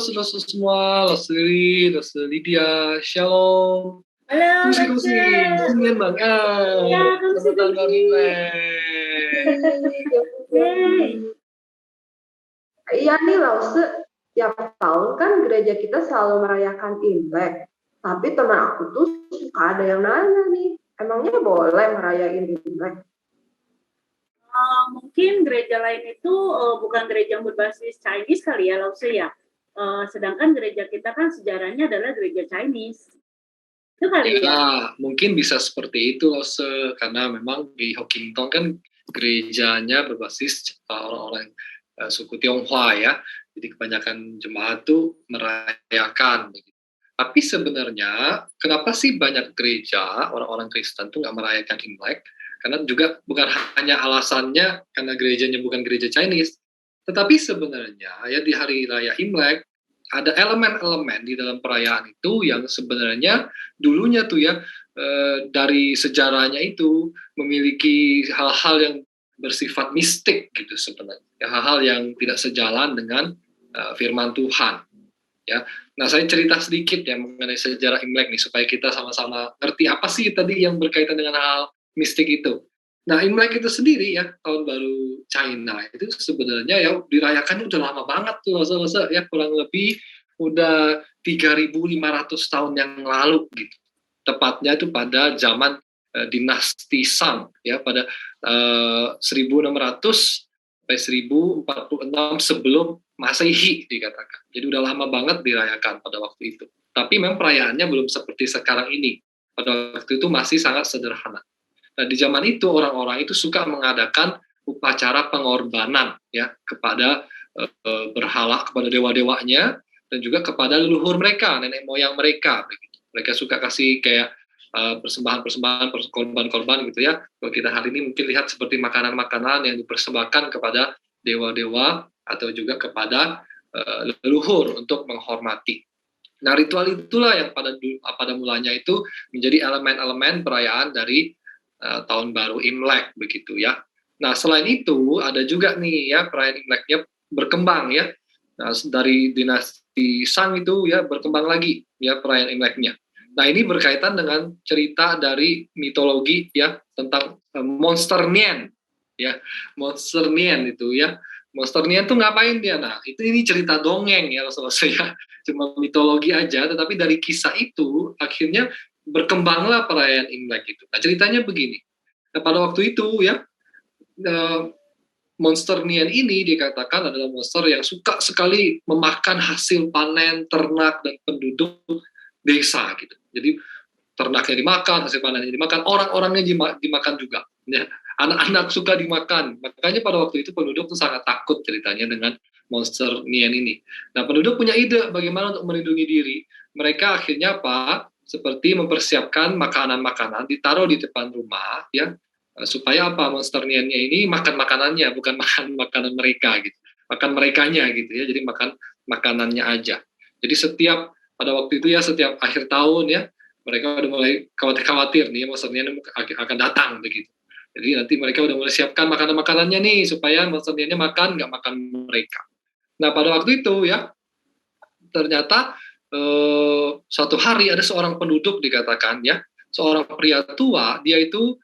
saudara semua, Lose Lydia, Shalom. Halo, Kungsi, sinian bang. Ya, Selamat tahun baru Imlek. Iya nih Lause, tiap tahun kan gereja kita selalu merayakan Imlek. Tapi teman aku tuh suka ada yang nanya nih, emangnya boleh merayain Imlek? Mungkin gereja lain itu bukan gereja yang berbasis Chinese kali ya, Lause ya. Sedangkan gereja kita kan sejarahnya adalah gereja Chinese. Itu kali ya. Mungkin bisa seperti itu Lause, karena memang di Hockington kan gerejanya berbasis orang-orang suku Tionghoa ya. Jadi kebanyakan jemaat tuh merayakan. Tapi sebenarnya kenapa sih banyak gereja orang-orang Kristen tuh nggak merayakan Imlek? Karena juga bukan hanya alasannya karena gerejanya bukan gereja Chinese, tetapi sebenarnya ya di hari raya Imlek ada elemen-elemen di dalam perayaan itu yang sebenarnya dulunya tuh ya dari sejarahnya itu memiliki hal-hal yang bersifat mistik gitu sebenarnya, ya, hal-hal yang tidak sejalan dengan firman Tuhan. Ya, nah saya cerita sedikit ya mengenai sejarah Imlek nih supaya kita sama-sama ngerti apa sih tadi yang berkaitan dengan hal mistik itu. Nah Imlek itu sendiri ya tahun baru China itu sebenarnya ya dirayakannya udah lama banget tuh masa-masa ya kurang lebih udah 3.500 tahun yang lalu gitu. Tepatnya itu pada zaman dinasti Shang ya pada 1600 sampai 1046 sebelum Masehi dikatakan. Jadi udah lama banget dirayakan pada waktu itu. Tapi memang perayaannya belum seperti sekarang ini. Pada waktu itu masih sangat sederhana. Nah, di zaman itu orang-orang itu suka mengadakan upacara pengorbanan ya kepada berhala, kepada dewa-dewanya dan juga kepada leluhur mereka, nenek moyang mereka. Begitu. Mereka suka kasih kayak persembahan-persembahan, korban-korban gitu ya. Kalau kita hari ini mungkin lihat seperti makanan-makanan yang dipersembahkan kepada dewa-dewa atau juga kepada leluhur untuk menghormati. Nah, ritual itulah yang pada mulanya itu menjadi elemen-elemen perayaan dari tahun baru Imlek begitu ya. Nah, selain itu ada juga nih ya perayaan Imleknya berkembang ya. Nah, dari dinasti Shang itu ya berkembang lagi ya perayaan Imleknya. Nah, ini berkaitan dengan cerita dari mitologi ya tentang monster Nian ya. Monster Nian itu ya. Monster Nian tuh ngapain dia? Nah, ini cerita dongeng ya saya cuma mitologi aja, tetapi dari kisah itu akhirnya berkembanglah perayaan Imlek itu. Nah, ceritanya begini. Nah, pada waktu itu ya monster Nian ini dikatakan adalah monster yang suka sekali memakan hasil panen ternak dan penduduk desa gitu. Jadi ternaknya dimakan, hasil panennya dimakan, orang-orangnya dimakan juga. Ya. Anak-anak suka dimakan. Makanya pada waktu itu penduduk tuh sangat takut ceritanya dengan monster Nian ini. Nah, penduduk punya ide bagaimana untuk melindungi diri. Mereka akhirnya apa? Seperti mempersiapkan makanan-makanan ditaruh di depan rumah ya supaya apa monster Nian-nya ini makan makanannya bukan makan makanan mereka gitu. Makan merekanya gitu ya. Jadi makan makanannya aja. Jadi setiap pada waktu itu ya setiap akhir tahun ya mereka udah mulai khawatir nih monster Nian akan datang begitu. Jadi nanti mereka udah mulai siapkan makanan-makanannya nih supaya monster Nian-nya makan nggak makan mereka. Nah pada waktu itu ya ternyata suatu hari ada seorang penduduk dikatakan ya seorang pria tua dia itu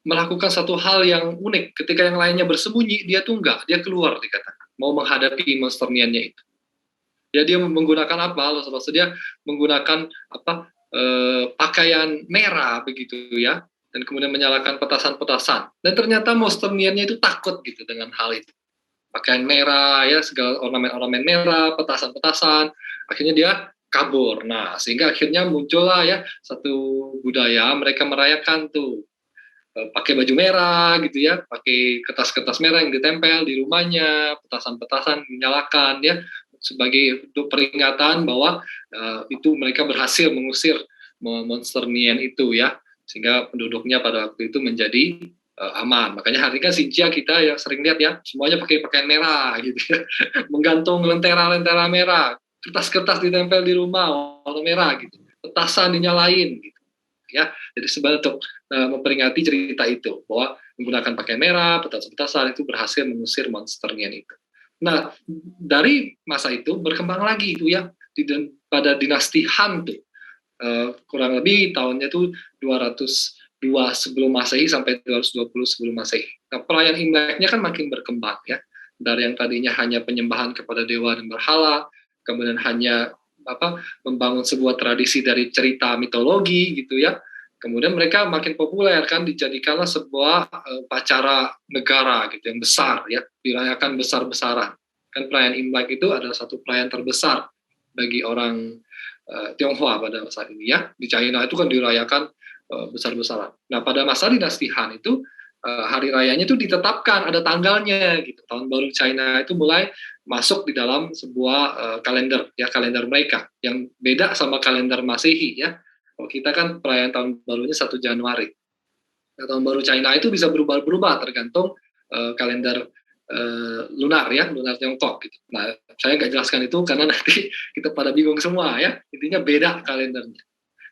melakukan satu hal yang unik ketika yang lainnya bersembunyi dia tuh enggak dia keluar dikatakan mau menghadapi monster Nian-nya itu. Ya dia menggunakan apa? Maksudnya dia menggunakan apa? Pakaian merah begitu ya, dan kemudian menyalakan petasan-petasan. Dan ternyata monster Nian-nya itu takut gitu dengan hal itu. Pakaian merah ya, segala ornamen-ornamen merah, petasan-petasan. Akhirnya dia kabur. Nah, sehingga akhirnya muncullah ya satu budaya mereka merayakan tuh pakai baju merah gitu ya, pakai kertas-kertas merah yang ditempel di rumahnya, petasan-petasan dinyalakan ya sebagai peringatan bahwa itu mereka berhasil mengusir monster Nian itu ya, sehingga penduduknya pada waktu itu menjadi aman. Makanya hari kan Xinjia kita ya sering lihat ya semuanya pakai pakaian merah gitu ya, menggantung lentera-lentera merah, kertas-kertas ditempel di rumah warna merah gitu, petasan dinyalain gitu ya. Jadi sebenarnya untuk memperingati cerita itu bahwa menggunakan pakaian merah, petasan-petasan itu berhasil mengusir monster Nian itu. Nah, dari masa itu berkembang lagi itu ya pada dinasti Han tuh. Kurang lebih tahunnya tuh 202 sebelum Masehi sampai 220 sebelum Masehi. Nah, perayaan Imleknya kan makin berkembang ya. Dari yang tadinya hanya penyembahan kepada dewa dan berhala, kemudian hanya membangun sebuah tradisi dari cerita mitologi gitu ya. Kemudian mereka makin populer kan, dijadikanlah sebuah upacara negara gitu yang besar ya, dirayakan besar-besaran. Kan perayaan Imlek itu adalah satu perayaan terbesar bagi orang Tionghoa pada saat ini ya. Di China itu kan dirayakan besar-besaran. Nah, pada masa dinasti Han itu hari rayanya itu ditetapkan, ada tanggalnya gitu. Tahun baru China itu mulai masuk di dalam sebuah kalender ya, kalender mereka yang beda sama kalender Masehi ya. Kalau kita kan perayaan tahun barunya 1 Januari. Nah, tahun baru China itu bisa berubah-berubah tergantung kalender lunar ya, lunar Tiongkok gitu. Nah, saya nggak jelaskan itu karena nanti kita pada bingung semua ya. Intinya beda kalendernya.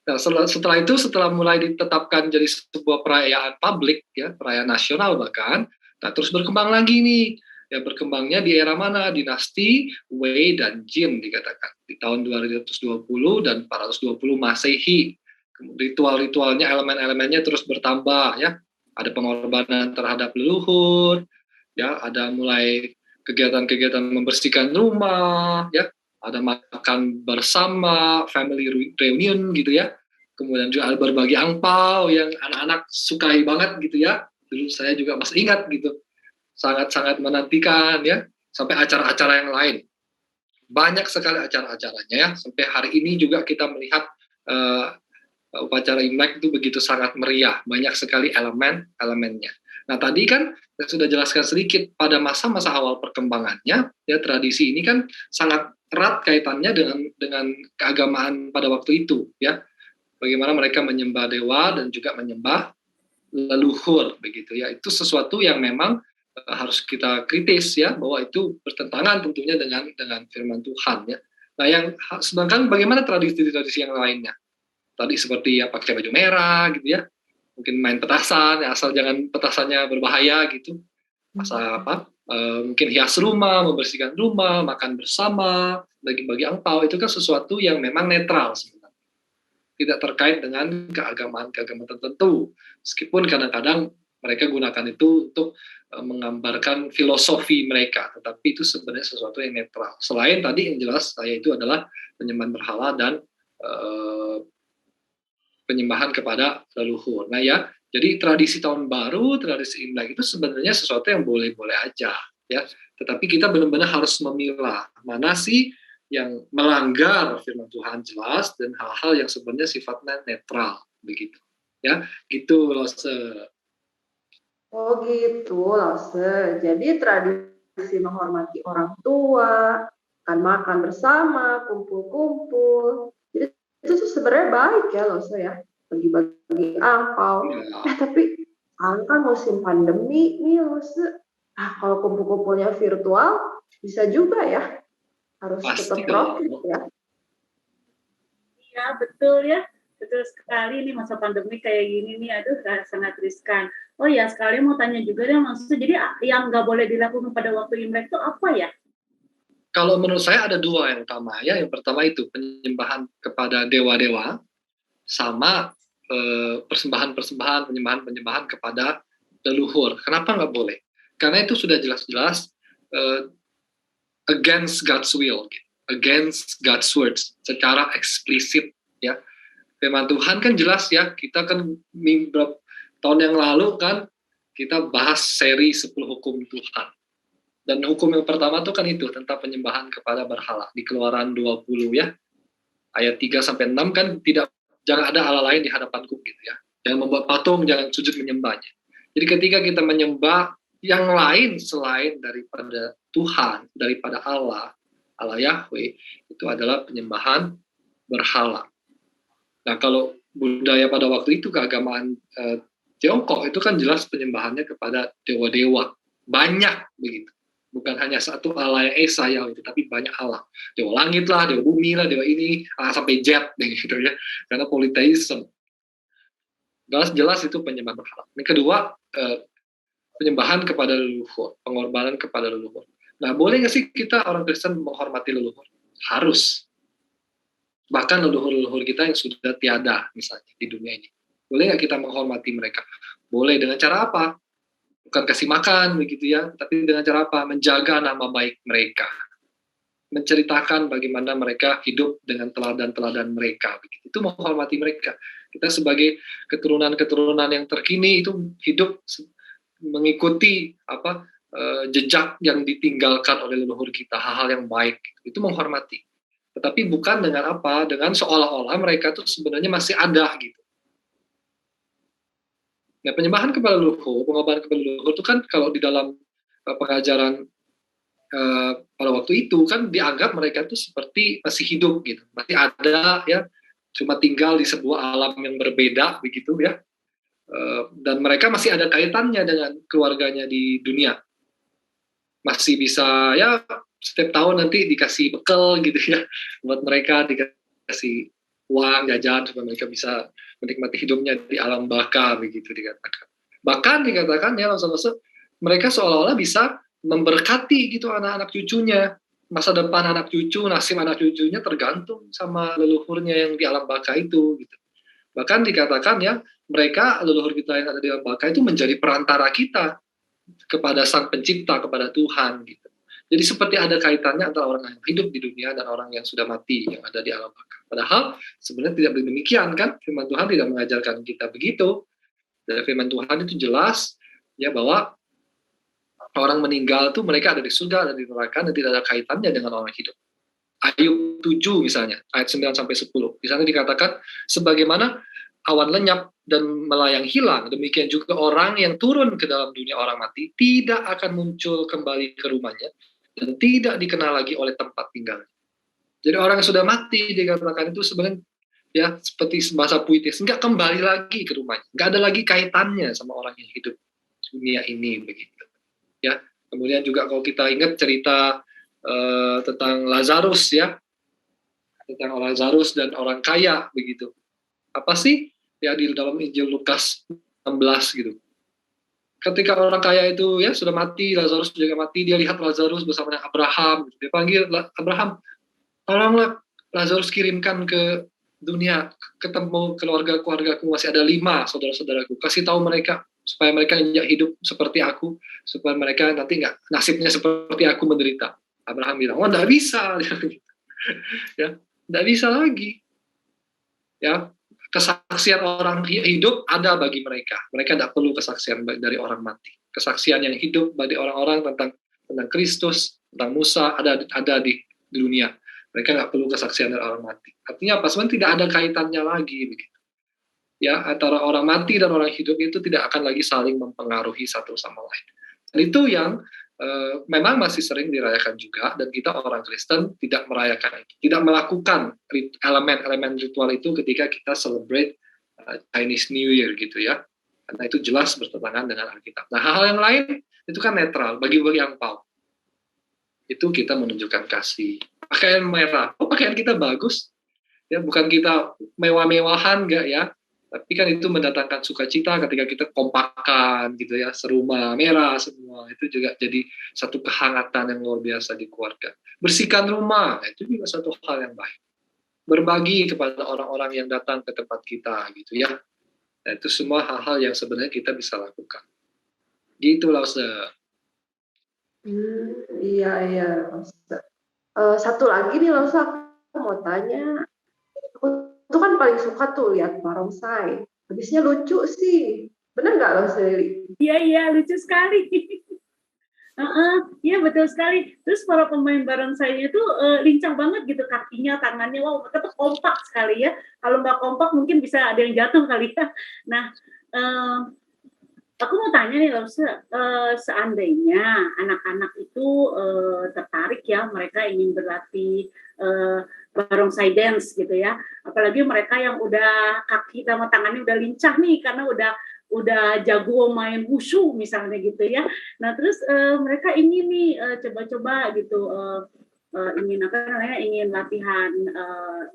Nah, setelah itu, setelah mulai ditetapkan jadi sebuah perayaan publik ya, perayaan nasional bahkan, nah terus berkembang lagi nih. Ya, berkembangnya di era mana? Dinasti Wei dan Jin dikatakan di tahun 220 dan 420 Masehi. Ritual-ritualnya, elemen-elemennya terus bertambah ya. Ada pengorbanan terhadap leluhur, ya, ada mulai kegiatan-kegiatan membersihkan rumah, ya, ada makan bersama, family reunion gitu ya. Kemudian juga ada berbagi angpau yang anak-anak sukai banget gitu ya. Dulu saya juga masih ingat gitu. Sangat-sangat menantikan ya, sampai acara-acara yang lain. Banyak sekali acara-acaranya ya, sampai hari ini juga kita melihat upacara Imlek itu begitu sangat meriah, banyak sekali elemen-elemennya. Nah, tadi kan saya sudah jelaskan sedikit pada masa-masa awal perkembangannya, ya tradisi ini kan sangat erat kaitannya dengan keagamaan pada waktu itu, ya. Bagaimana mereka menyembah dewa dan juga menyembah leluhur begitu ya. Itu sesuatu yang memang harus kita kritis ya, bahwa itu bertentangan tentunya dengan firman Tuhan ya. Nah, sedangkan bagaimana tradisi-tradisi yang lainnya? Tadi seperti ya pakai baju merah gitu ya, mungkin main petasan, ya, asal jangan petasannya berbahaya gitu. Asal mungkin hias rumah, membersihkan rumah, makan bersama, bagi-bagi angpau, itu kan sesuatu yang memang netral sebenarnya. Tidak terkait dengan keagamaan-keagamaan tertentu. Meskipun kadang-kadang mereka gunakan itu untuk menggambarkan filosofi mereka, tetapi itu sebenarnya sesuatu yang netral. Selain tadi yang jelas saya itu adalah penyembahan berhala dan penyembahan kepada leluhur. Nah ya, jadi tradisi tahun baru, tradisi Imlek itu sebenarnya sesuatu yang boleh-boleh aja, ya. Tetapi kita benar-benar harus memilah mana sih yang melanggar firman Tuhan jelas dan hal-hal yang sebenarnya sifatnya netral, begitu. Ya, gitu loh. Oh gitu, Lause. Jadi tradisi menghormati orang tua, makan bersama, kumpul-kumpul. Jadi itu tuh sebenarnya baik ya, Lause ya. Bagi-bagi angpau. Ya. Tapi sekarang kan musim pandemi nih, Lause. Nah, kalau kumpul-kumpulnya virtual, bisa juga ya. Harus Pasti tetap dong. profit ya. Iya, betul ya. Betul sekali nih masa pandemi kayak gini nih, aduh sangat riskan. Oh ya, sekali mau tanya juga deh, maksudnya jadi yang nggak boleh dilakukan pada waktu Imlek itu apa ya? Kalau menurut saya ada dua yang utama ya. Yang pertama itu penyembahan kepada dewa-dewa, sama persembahan-persembahan, penyembahan-penyembahan kepada leluhur. Kenapa nggak boleh? Karena itu sudah jelas-jelas against God's will, against God's words, secara eksplisit ya. Firman Tuhan kan jelas ya, kita kan beberapa tahun yang lalu kan kita bahas seri 10 hukum Tuhan. Dan hukum yang pertama tuh kan itu tentang penyembahan kepada berhala di Keluaran 20 ya. Ayat 3 sampai 6 kan jangan ada Allah lain di hadapanku gitu ya. Jangan membuat patung, jangan sujud menyembahnya. Jadi ketika kita menyembah yang lain selain daripada Tuhan, daripada Allah Yahweh, itu adalah penyembahan berhala. Nah, kalau budaya pada waktu itu keagamaan Tiongkok itu kan jelas penyembahannya kepada dewa-dewa. Banyak begitu. Bukan hanya satu Allah yang Esa ya, tapi banyak Allah. Dewa langit lah, dewa bumi lah, dewa ini, sampai jet gitu ya. Karena polytheism. Jelas itu penyembahan berhala. Yang kedua, penyembahan kepada leluhur, pengorbanan kepada leluhur. Nah, boleh nggak sih kita orang Kristen menghormati leluhur? Harus. Bahkan leluhur-leluhur kita yang sudah tiada misalnya di dunia ini. Boleh nggak kita menghormati mereka? Boleh. Dengan cara apa? Bukan kasih makan begitu ya, tapi dengan cara apa? Menjaga nama baik mereka. Menceritakan bagaimana mereka hidup dengan teladan-teladan mereka. Begitu. Itu menghormati mereka. Kita sebagai keturunan-keturunan yang terkini itu hidup mengikuti jejak yang ditinggalkan oleh leluhur kita, hal-hal yang baik. Itu menghormati. Tetapi bukan dengan apa? Dengan seolah-olah mereka tuh sebenarnya masih ada gitu. Nah, penyembahan kepada leluhur, pengorbanan kepada leluhur itu kan kalau di dalam pengajaran pada waktu itu kan dianggap mereka itu seperti masih hidup gitu, masih ada ya, cuma tinggal di sebuah alam yang berbeda begitu ya, dan mereka masih ada kaitannya dengan keluarganya di dunia, masih bisa ya setiap tahun nanti dikasih bekal gitu ya buat mereka, dikasih uang jajan supaya mereka bisa menikmati hidupnya di alam baka begitu dikatakan. Bahkan dikatakan ya mereka seolah-olah bisa memberkati gitu anak-anak cucunya, masa depan anak cucu, nasib anak cucunya tergantung sama leluhurnya yang di alam baka itu gitu. Bahkan dikatakan ya mereka leluhur kita yang ada di alam baka itu menjadi perantara kita kepada Sang Pencipta, kepada Tuhan gitu. Jadi seperti ada kaitannya antara orang yang hidup di dunia dan orang yang sudah mati yang ada di alam baka. Padahal sebenarnya tidak demikian kan, firman Tuhan tidak mengajarkan kita begitu. Dan firman Tuhan itu jelas ya bahwa orang meninggal itu mereka ada di surga, ada di neraka, dan tidak ada kaitannya dengan orang hidup. Ayub 7 misalnya, ayat 9 sampai 10. Di sana dikatakan sebagaimana awan lenyap dan melayang hilang, demikian juga orang yang turun ke dalam dunia orang mati tidak akan muncul kembali ke rumahnya dan tidak dikenal lagi oleh tempat tinggal. Jadi orang yang sudah mati dikatakan itu sebenarnya ya seperti bahasa puitis, nggak kembali lagi ke rumahnya, nggak ada lagi kaitannya sama orang yang hidup dunia ini begitu. Ya, kemudian juga kalau kita ingat cerita tentang Lazarus ya, tentang Lazarus dan orang kaya begitu. Apa sih ya di dalam Injil Lukas 16 gitu. Ketika orang kaya itu ya sudah mati, Lazarus juga mati, dia lihat Lazarus bersama dengan Abraham. Dia panggil Abraham, tolonglah Lazarus kirimkan ke dunia, ketemu keluarga-keluargaku, masih ada 5 saudara-saudaraku, kasih tahu mereka supaya mereka hidup seperti aku, supaya mereka nanti nggak nasibnya seperti aku menderita. Abraham bilang, oh nggak bisa, ya nggak bisa lagi, ya. Kesaksian orang hidup ada bagi mereka. Mereka tidak perlu kesaksian dari orang mati. Kesaksian yang hidup bagi orang-orang tentang Kristus, tentang Musa ada di dunia. Mereka nggak perlu kesaksian dari orang mati. Artinya apa? Sebenarnya tidak ada kaitannya lagi begitu. Ya, antara orang mati dan orang hidup itu tidak akan lagi saling mempengaruhi satu sama lain. Dan itu yang memang masih sering dirayakan juga, dan kita orang Kristen tidak merayakan itu, tidak melakukan elemen-elemen ritual itu ketika kita celebrate Chinese New Year gitu ya, karena itu jelas bertentangan dengan Alkitab. Nah, hal-hal yang lain itu kan netral, bagi-bagi angpau. Itu kita menunjukkan kasih. Pakaian merah, pakaian kita bagus, ya bukan kita mewah-mewahan enggak ya, tapi kan itu mendatangkan sukacita ketika kita kompakan gitu ya, serumah merah semua, itu juga jadi satu kehangatan yang luar biasa di keluarga. Bersihkan rumah, itu juga satu hal yang baik. Berbagi kepada orang-orang yang datang ke tempat kita gitu ya. Nah, itu semua hal-hal yang sebenarnya kita bisa lakukan. Gitu lah Ustaz. Iya. Satu lagi nih Ustaz, aku mau tanya. Aku tuh kan paling suka tuh lihat barongsai. Habisnya lucu sih. Bener nggak Ustaz Lili? Iya, lucu sekali. Iya betul sekali. Terus para pemain barongsai itu lincah banget gitu kakinya, tangannya, wow, mereka tuh kompak sekali ya. Kalau nggak kompak mungkin bisa ada yang jatuh kali ya. Nah, aku mau tanya nih loh, seandainya anak-anak itu tertarik ya, mereka ingin berlatih barongsai dance gitu ya. Apalagi mereka yang udah kaki sama tangannya udah lincah nih karena udah jago main wushu misalnya gitu ya. Nah terus mereka ingin nih coba-coba gitu ingin latihan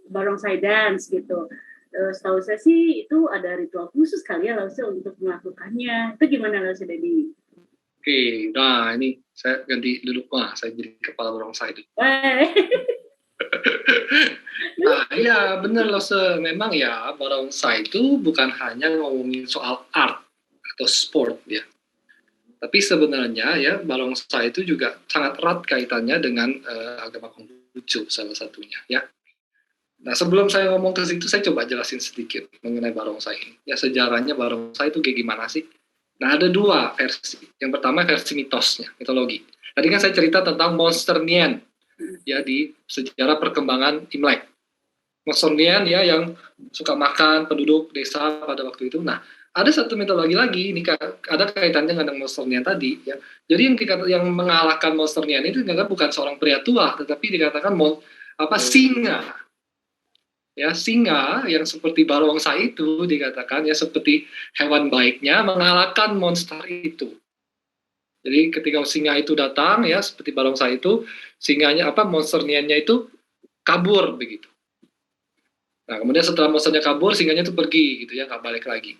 barongsai dance gitu. Setahu saya sih itu ada ritual khusus kali ya Lause untuk melakukannya. Itu gimana Lause Dedi? Oke, nah ini saya ganti duduk. Wah, saya jadi kepala barongsai itu. Weh. Nah, iya benar loh, memang ya barongsai itu bukan hanya ngomongin soal art atau sport ya. Tapi sebenarnya ya barongsai itu juga sangat erat kaitannya dengan agama Konghucu salah satunya ya. Nah, sebelum saya ngomong ke situ, saya coba jelasin sedikit mengenai barongsai ini. Ya, sejarahnya barongsai itu kayak gimana sih? Nah, ada dua versi. Yang pertama versi mitosnya, mitologi. Tadi kan saya cerita tentang monster Nien, ya di sejarah perkembangan Imlek. Monster Nien ya yang suka makan penduduk desa pada waktu itu. Nah, ada satu mitologi lagi, ini ada kaitannya dengan monster Nien tadi. Ya. Jadi yang mengalahkan monster Nien itu ternyata bukan seorang pria tua, tetapi dikatakan singa. Ya, singa yang seperti barongsai itu dikatakan ya seperti hewan baiknya mengalahkan monster itu. Jadi ketika singa itu datang ya seperti barongsai itu, singanya monster niannya itu kabur begitu. Nah, kemudian setelah monsternya kabur, singanya itu pergi gitu ya, nggak balik lagi.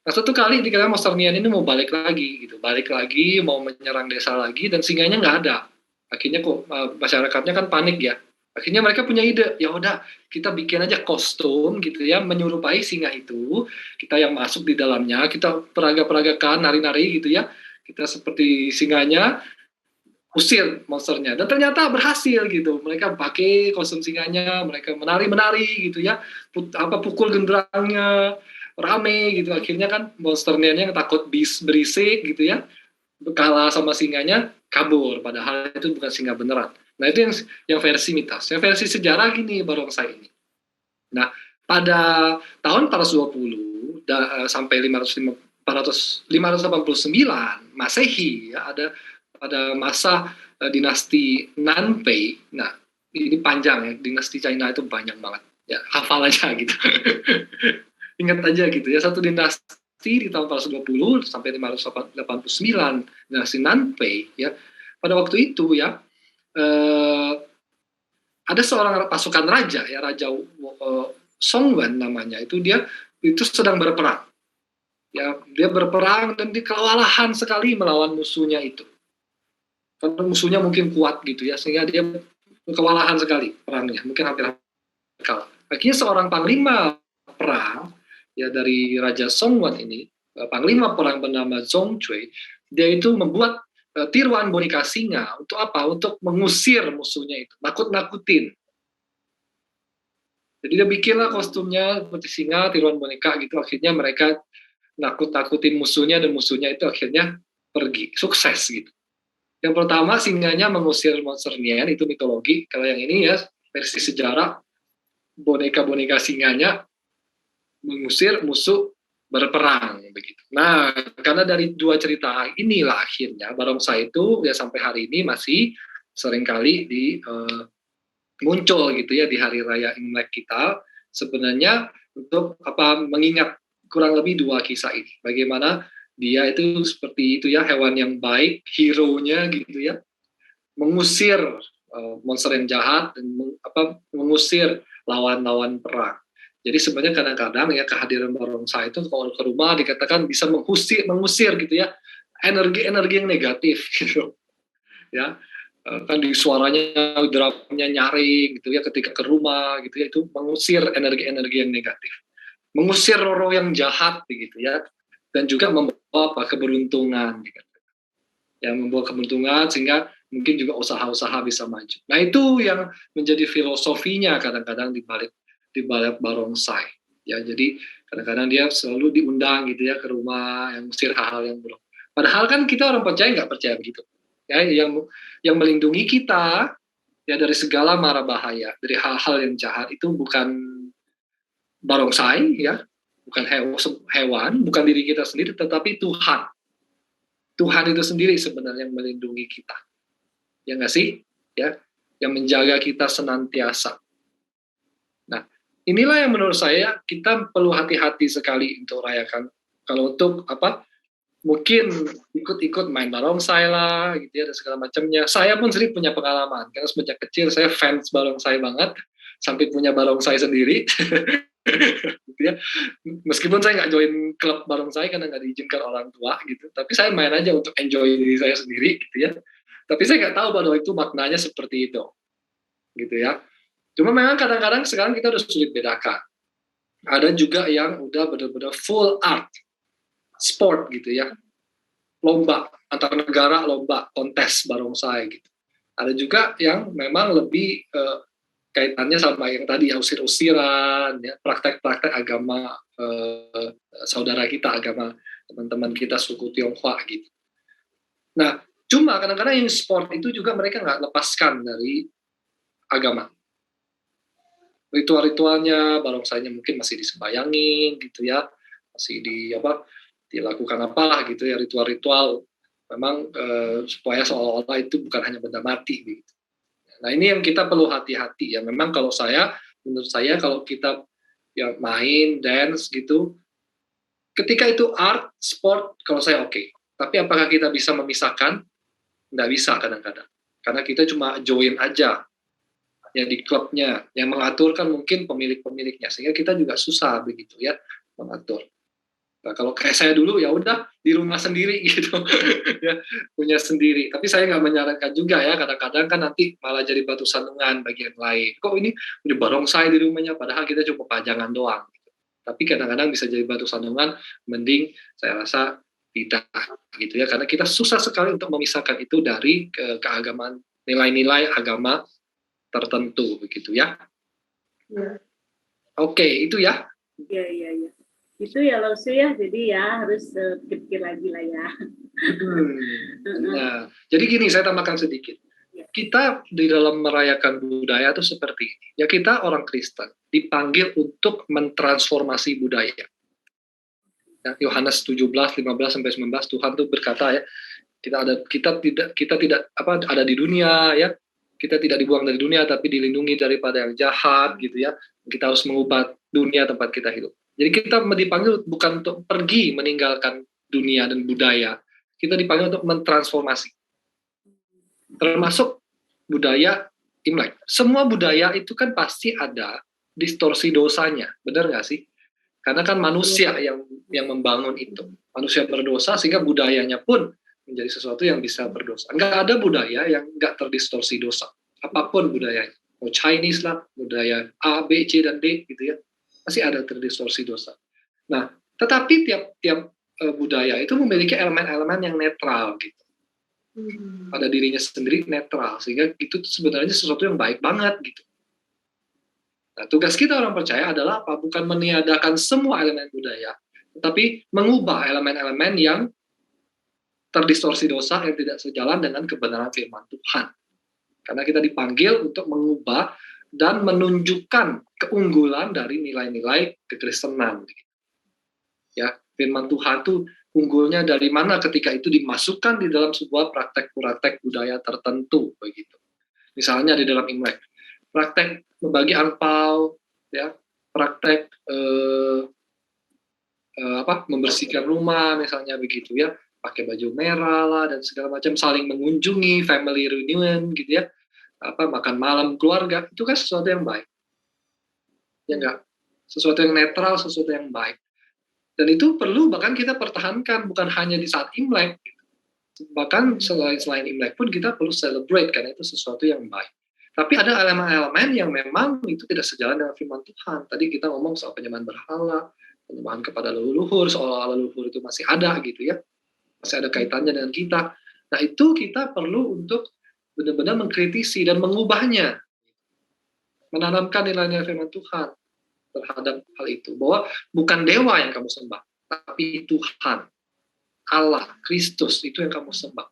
Nah, satu kali dikatakan monster nian ini mau balik lagi gitu, balik lagi mau menyerang desa lagi dan singanya nggak ada. Akhirnya kok masyarakatnya kan panik ya. Akhirnya mereka punya ide, ya udah kita bikin aja kostum gitu ya, menyerupai singa itu, kita yang masuk di dalamnya, kita peraga-peragakan, nari-nari gitu ya, kita seperti singanya, usir monsternya. Dan ternyata berhasil gitu, mereka pakai kostum singanya, mereka menari-menari gitu ya, pukul genderangnya, rame gitu, akhirnya kan monsternya yang takut berisik gitu ya, kalah sama singanya, kabur, padahal itu bukan singa beneran. Nah, itu yang versi mitos. Yang versi sejarah gini barongsai ini. Nah, pada tahun 420 sampai 589 Masehi ya, ada masa dinasti Nanpei. Nah, ini panjang ya, dinasti China itu banyak banget. Ya, hafal aja gitu. Ingat aja gitu ya, satu dinasti di tahun 420 sampai 589 dinasti Nanpei ya. Pada waktu itu ya ada seorang pasukan raja ya, Raja Songwen namanya, itu dia itu sedang berperang. Ya, dia berperang dan dia kewalahan sekali melawan musuhnya itu. Karena musuhnya mungkin kuat gitu ya, sehingga dia kewalahan sekali perangnya, mungkin hampir kalah. Akhirnya seorang panglima perang ya dari Raja Songwen ini, panglima perang bernama Zhong Cui, dia itu membuat tiruan boneka singa untuk apa? Untuk mengusir musuhnya itu, nakut-nakutin. Jadi dia bikinlah kostumnya seperti singa, tiruan boneka gitu. Akhirnya mereka nakut-nakutin musuhnya dan musuhnya itu akhirnya pergi, sukses gitu. Yang pertama singanya mengusir monster Nien, itu mitologi. Kalau yang ini ya versi sejarah, boneka-boneka singanya mengusir musuh berperang begitu. Nah, karena dari dua cerita inilah akhirnya barongsai itu ya sampai hari ini masih seringkali muncul gitu ya di hari raya Imlek kita, sebenarnya untuk mengingat kurang lebih dua kisah ini. Bagaimana dia itu seperti itu ya, hewan yang baik, hero-nya gitu ya, mengusir monster yang jahat dan mengusir lawan-lawan perang. Jadi sebenarnya kadang-kadang ya kehadiran barongsai itu kalau ke rumah dikatakan bisa mengusir gitu ya energi-energi yang negatif gitu ya, kan di suaranya drumnya nyaring gitu ya ketika ke rumah gitu ya, itu mengusir energi-energi yang negatif, mengusir roh yang jahat gitu ya, dan juga membawa keberuntungan gitu. Yang membawa keberuntungan sehingga mungkin juga usaha-usaha bisa maju. Nah, itu yang menjadi filosofinya kadang-kadang di balik barongsai. Ya, jadi kadang-kadang dia selalu diundang gitu ya ke rumah yang mengusir hal-hal yang buruk. Padahal kan kita orang percaya nggak percaya begitu. Ya, yang melindungi kita ya dari segala mara bahaya, dari hal-hal yang jahat itu bukan barongsai ya, bukan hewan, bukan diri kita sendiri, tetapi Tuhan. Tuhan itu sendiri sebenarnya yang melindungi kita. Ya nggak sih? Ya, yang menjaga kita senantiasa. Nah, inilah yang menurut saya kita perlu hati-hati sekali untuk rayakan. Kalau untuk mungkin ikut-ikut main barongsai lah, gitu ya, dan segala macamnya. Saya pun sendiri punya pengalaman, karena sejak kecil saya fans barongsai banget, sampai punya barongsai sendiri. gitu ya. Meskipun saya nggak join klub barongsai karena nggak diizinkan orang tua gitu, tapi saya main aja untuk enjoy diri saya sendiri gitu ya. Tapi saya nggak tahu pada waktu itu maknanya seperti itu, gitu ya. Cuma memang kadang-kadang sekarang kita udah sulit bedakan. Ada juga yang udah benar-benar full art, sport gitu ya, lomba antar negara, lomba kontes barongsai gitu. Ada juga yang memang lebih kaitannya sama yang tadi ya, usir-usiran, ya, praktek-praktek agama saudara kita, agama teman-teman kita suku Tionghoa gitu. Nah, cuma kadang-kadang yang sport itu juga mereka nggak lepaskan dari agama. Ritual-ritualnya, barongsainya mungkin masih disembayangin gitu ya, masih dilakukan apalah gitu ya, ritual-ritual memang supaya seolah-olah itu bukan hanya benda mati gitu. Nah, ini yang kita perlu hati-hati ya. Memang menurut saya kalau kita ya main, dance gitu, ketika itu art, sport, kalau saya oke. Tapi apakah kita bisa memisahkan? Nggak bisa kadang-kadang. Karena kita cuma join aja ya di klubnya. Yang mengatur kan mungkin pemilik-pemiliknya. Sehingga kita juga susah begitu ya mengatur. Nah, kalau kayak saya dulu ya udah di rumah sendiri gitu ya, punya sendiri. Tapi saya nggak menyarankan juga ya, kadang-kadang kan nanti malah jadi batu sandungan bagi yang lain. Kok ini udah barongsai di rumahnya padahal kita cuma pajangan doang gitu. Tapi kadang-kadang bisa jadi batu sandungan, mending saya rasa tidak gitu ya, karena kita susah sekali untuk memisahkan itu dari keagamaan, nilai-nilai agama tertentu begitu ya. Ya. Oke, itu ya. Iya. Itu ya Lausu ya, jadi ya harus pikir lagi lah ya. Nah, jadi gini, saya tambahkan sedikit. Kita di dalam merayakan budaya itu seperti ini. Ya, kita orang Kristen dipanggil untuk mentransformasi budaya. Ya, Yohanes 17, 15 sampai 19 Tuhan tuh berkata ya, kita tidak ada di dunia ya. Kita tidak dibuang dari dunia tapi dilindungi daripada yang jahat gitu ya. Kita harus mengubah dunia tempat kita hidup. Jadi kita dipanggil bukan untuk pergi meninggalkan dunia dan budaya. Kita dipanggil untuk mentransformasi. Termasuk budaya Imlek. Semua budaya itu kan pasti ada distorsi dosanya. Benar nggak sih? Karena kan manusia yang membangun itu. Manusia berdosa sehingga budayanya pun menjadi sesuatu yang bisa berdosa. Nggak ada budaya yang nggak terdistorsi dosa. Apapun budayanya. Mau Chinese lah, budaya A, B, C, dan D gitu ya. Pasti ada terdistorsi dosa. Nah, tetapi tiap budaya itu memiliki elemen-elemen yang netral gitu. Pada dirinya sendiri netral, sehingga itu sebenarnya sesuatu yang baik banget gitu. Nah, tugas kita orang percaya adalah apa? Bukan meniadakan semua elemen budaya, tetapi mengubah elemen-elemen yang terdistorsi dosa yang tidak sejalan dengan kebenaran firman Tuhan. Karena kita dipanggil untuk mengubah dan menunjukkan keunggulan dari nilai-nilai kekristenan. Ya, firman Tuhan itu unggulnya dari mana ketika itu dimasukkan di dalam sebuah praktek-praktek budaya tertentu begitu. Misalnya di dalam Imlek, praktek membagi angpau, ya, praktek membersihkan rumah misalnya begitu ya, pakai baju merah lah dan segala macam, saling mengunjungi, family reunion gitu ya, makan malam keluarga, itu kan sesuatu yang baik. Ya enggak? Sesuatu yang netral, sesuatu yang baik. Dan itu perlu bahkan kita pertahankan, bukan hanya di saat Imlek. Bahkan selain Imlek pun kita perlu celebrate, karena itu sesuatu yang baik. Tapi ada elemen-elemen yang memang itu tidak sejalan dengan firman Tuhan. Tadi kita ngomong soal penyembahan berhala, penyembahan kepada leluhur, seolah-olah leluhur itu masih ada gitu ya. Masih ada kaitannya dengan kita. Nah, itu kita perlu untuk benar-benar mengkritisi dan mengubahnya. Menanamkan nilai-nilai firman Tuhan terhadap hal itu, bahwa bukan dewa yang kamu sembah, tapi Tuhan, Allah, Kristus, itu yang kamu sembah.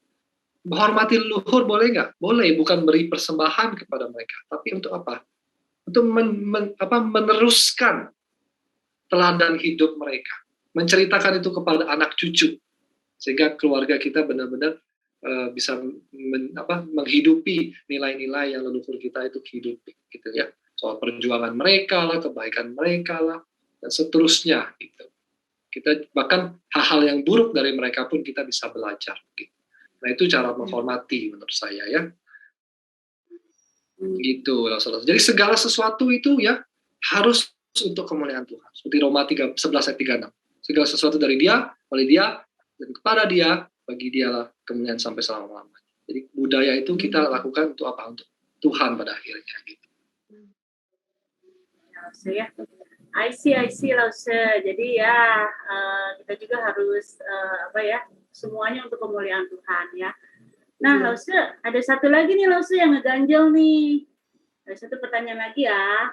Menghormati leluhur boleh nggak? Boleh, bukan beri persembahan kepada mereka, tapi untuk apa? Untuk meneruskan teladan hidup mereka, menceritakan itu kepada anak cucu, sehingga keluarga kita benar-benar bisa menghidupi nilai-nilai yang leluhur kita itu hidupi, gitu ya. Soal perjuangan mereka lah, kebaikan mereka lah, dan seterusnya gitu. Kita bahkan hal-hal yang buruk dari mereka pun kita bisa belajar gitu. Nah, itu cara menghormati menurut saya ya. Gitu. Jadi segala sesuatu itu ya harus untuk kemuliaan Tuhan. Seperti Roma 11 ayat 36. Segala sesuatu dari Dia, oleh Dia, dan kepada Dia, bagi Dialah kemuliaan sampai selama-lamanya. Jadi budaya itu kita lakukan untuk apa? Untuk Tuhan pada akhirnya. Gitu. Ya, I see, Lause. Jadi ya kita juga harus semuanya untuk kemuliaan Tuhan ya. Nah, Lause, ada satu lagi nih Lause yang ngeganjel nih. Ada satu pertanyaan lagi ya.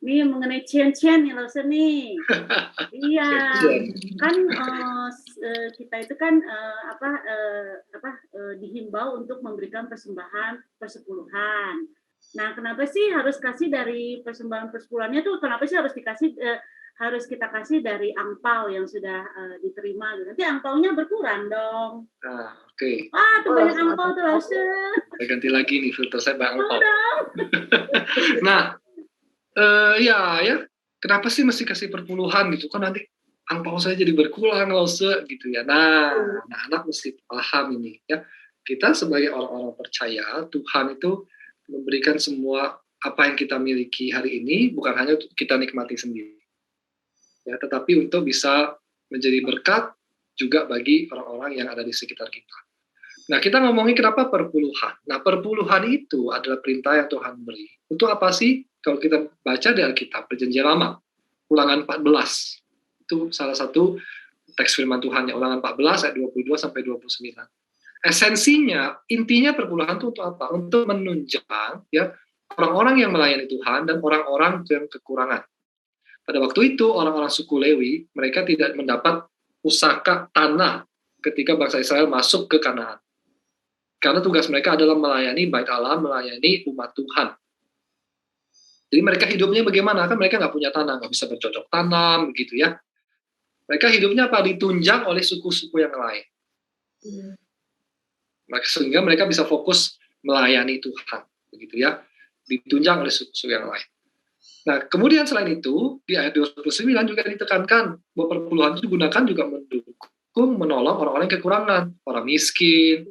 Nih mengenai Chen nih Lause nih. Iya, kan kita itu kan dihimbau untuk memberikan persembahan persepuluhan. Nah, kenapa sih harus kasih dari persembahan persepuluhannya tuh? Kenapa sih harus kita kasih dari angpau yang sudah diterima? Nanti angpaunya berkurang dong. Nah, oke. Tuh banyak angpau tuh Lause. Saya ganti lagi nih filter saya banyak angpau. Nah, ya. Kenapa sih mesti kasih perpuluhan gitu? Kan nanti angpau saya jadi berkurang Lause gitu ya. Nah, anak-anak mesti paham ini ya. Kita sebagai orang-orang percaya, Tuhan itu memberikan semua apa yang kita miliki hari ini bukan hanya untuk kita nikmati sendiri, ya, tetapi untuk bisa menjadi berkat juga bagi orang-orang yang ada di sekitar kita. Nah, kita ngomongin kenapa perpuluhan. Nah, perpuluhan itu adalah perintah yang Tuhan beri. Untuk apa sih? Kalau kita baca di Alkitab, Perjanjian Lama, Ulangan 14, itu salah satu teks firman Tuhan, Ulangan 14 ayat 22 sampai 29. Esensinya, intinya perpuluhan itu untuk apa? Untuk menunjang ya orang-orang yang melayani Tuhan dan orang-orang yang kekurangan. Pada waktu itu orang-orang suku Lewi, mereka tidak mendapat pusaka tanah ketika bangsa Israel masuk ke Kanaan. Karena tugas mereka adalah melayani Bait Allah, melayani umat Tuhan. Jadi mereka hidupnya bagaimana? Kan mereka nggak punya tanah, nggak bisa bercocok tanam, begitu ya. Mereka hidupnya apa? Ditunjang oleh suku-suku yang lain. Sehingga mereka bisa fokus melayani Tuhan, begitu ya, ditunjang oleh suku yang lain. Nah, kemudian selain itu, di ayat 29 juga ditekankan bahwa perpuluhan itu digunakan juga mendukung, menolong orang-orang yang kekurangan, orang miskin,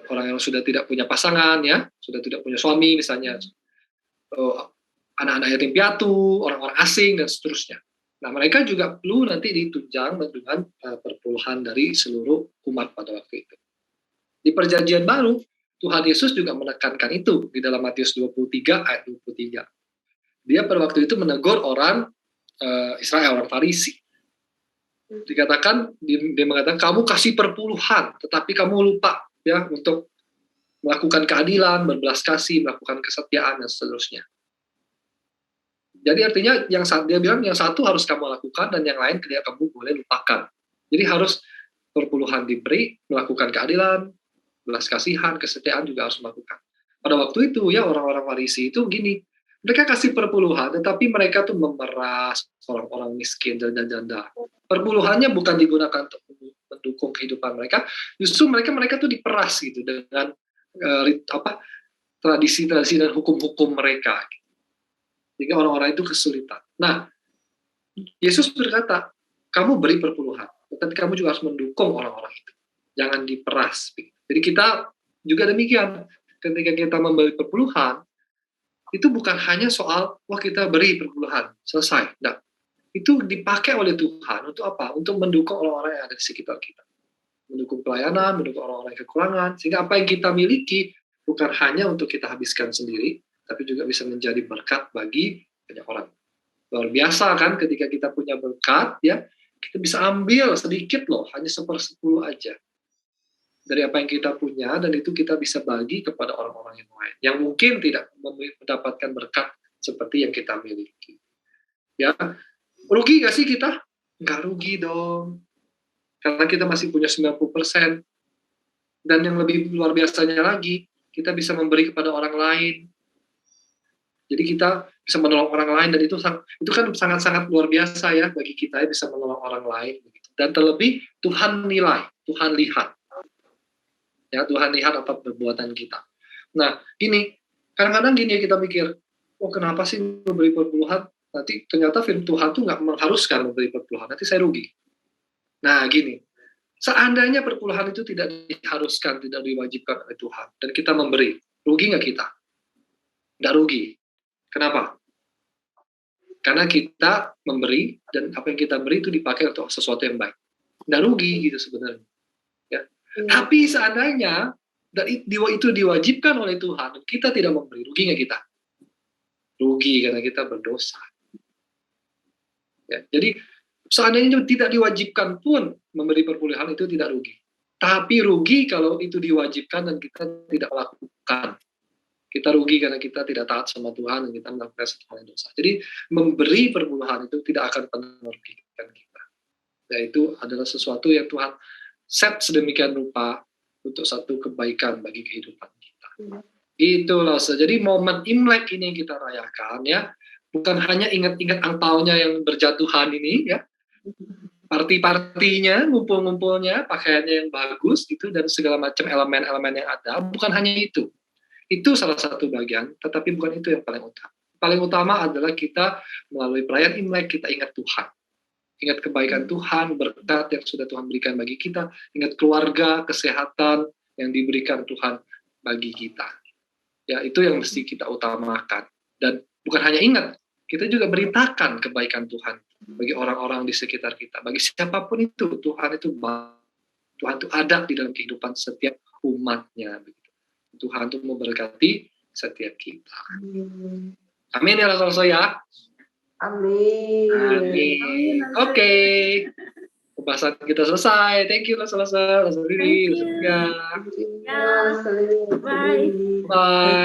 orang yang sudah tidak punya pasangan, ya, sudah tidak punya suami misalnya, anak-anak yatim piatu, orang-orang asing, dan seterusnya. Nah, mereka juga perlu nanti ditunjang dengan perpuluhan dari seluruh umat pada waktu itu. Di Perjanjian Baru, Tuhan Yesus juga menekankan itu di dalam Matius 23 ayat 23. Dia pada waktu itu menegur orang Israel, orang Farisi. Dia mengatakan, kamu kasih perpuluhan, tetapi kamu lupa ya untuk melakukan keadilan, berbelas kasih, melakukan kesetiaan, dan seterusnya. Jadi artinya dia bilang yang satu harus kamu lakukan dan yang lain kamu boleh lupakan. Jadi harus perpuluhan diberi, melakukan keadilan, belas kasihan, kesetiaan juga harus melakukan. Pada waktu itu ya orang-orang Farisi itu gini, mereka kasih perpuluhan, tetapi mereka tuh memeras orang-orang miskin dan janda. Perpuluhannya bukan digunakan untuk mendukung kehidupan mereka, justru mereka tuh diperas gitu dengan tradisi-tradisi dan hukum-hukum mereka. Sehingga orang-orang itu kesulitan. Nah, Yesus berkata, kamu beri perpuluhan, tetapi kamu juga harus mendukung orang-orang itu. Jangan diperas. Jadi kita juga demikian. Ketika kita memberi perpuluhan, itu bukan hanya soal, wah kita beri perpuluhan, selesai. Nah, itu dipakai oleh Tuhan untuk apa? Untuk mendukung orang-orang yang ada di sekitar kita. Mendukung pelayanan, mendukung orang-orang yang kekurangan. Sehingga apa yang kita miliki bukan hanya untuk kita habiskan sendiri, tapi juga bisa menjadi berkat bagi banyak orang. Luar biasa kan ketika kita punya berkat, ya kita bisa ambil sedikit loh, hanya 1/10 aja dari apa yang kita punya, dan itu kita bisa bagi kepada orang-orang yang lain yang mungkin tidak mendapatkan berkat seperti yang kita miliki. Ya, rugi nggak sih kita? Nggak rugi dong, karena kita masih punya 90%. Dan yang lebih luar biasanya lagi, kita bisa memberi kepada orang lain. Jadi kita bisa menolong orang lain, dan itu kan sangat-sangat luar biasa ya bagi kita ya, bisa menolong orang lain. Dan terlebih Tuhan nilai, Tuhan lihat. Ya, Tuhan lihat apa perbuatan kita. Nah, kadang-kadang gini ya kita mikir, kenapa sih memberi perpuluhan? Nanti ternyata firman Tuhan tuh nggak mengharuskan memberi perpuluhan, nanti saya rugi. Nah, gini, seandainya perpuluhan itu tidak diharuskan, tidak diwajibkan oleh Tuhan, dan kita memberi, rugi nggak kita? Nggak rugi. Kenapa? Karena kita memberi, dan apa yang kita beri itu dipakai untuk sesuatu yang baik. Nggak rugi gitu sebenarnya. Ya. Tapi seandainya dan itu diwajibkan oleh Tuhan, kita tidak memberi, rugi nggak kita? Rugi karena kita berdosa. Ya. Jadi seandainya tidak diwajibkan pun memberi perpuluhan itu tidak rugi. Tapi rugi kalau itu diwajibkan dan kita tidak melakukan. Kita rugi karena kita tidak taat sama Tuhan dan kita melakukan sesuatu yang dosa. Jadi memberi perpuluhan itu tidak akan pernah merugikan kita. Yaitu adalah sesuatu yang Tuhan set sedemikian rupa untuk satu kebaikan bagi kehidupan kita. Itulah. Jadi momen Imlek ini yang kita rayakan ya, bukan hanya ingat-ingat angpaunya yang berjatuhan ini ya, party-partinya, ngumpul-ngumpulnya, pakaiannya yang bagus gitu dan segala macam elemen-elemen yang ada, bukan hanya itu. Itu salah satu bagian, tetapi bukan itu yang paling utama. Paling utama adalah kita melalui perayaan Imlek kita ingat Tuhan. Ingat kebaikan Tuhan, berkat yang sudah Tuhan berikan bagi kita, ingat keluarga, kesehatan yang diberikan Tuhan bagi kita. Ya, itu yang mesti kita utamakan. Dan bukan hanya ingat, kita juga beritakan kebaikan Tuhan bagi orang-orang di sekitar kita, bagi siapapun itu. Tuhan itu ada di dalam kehidupan setiap umatnya. Tuhan itu memberkati setiap kita. Amin ya Rasul ya. Amin. Amin. Oke. Pembahasan kita selesai. Thank you Rasul Riri. Ya, bye. Bye.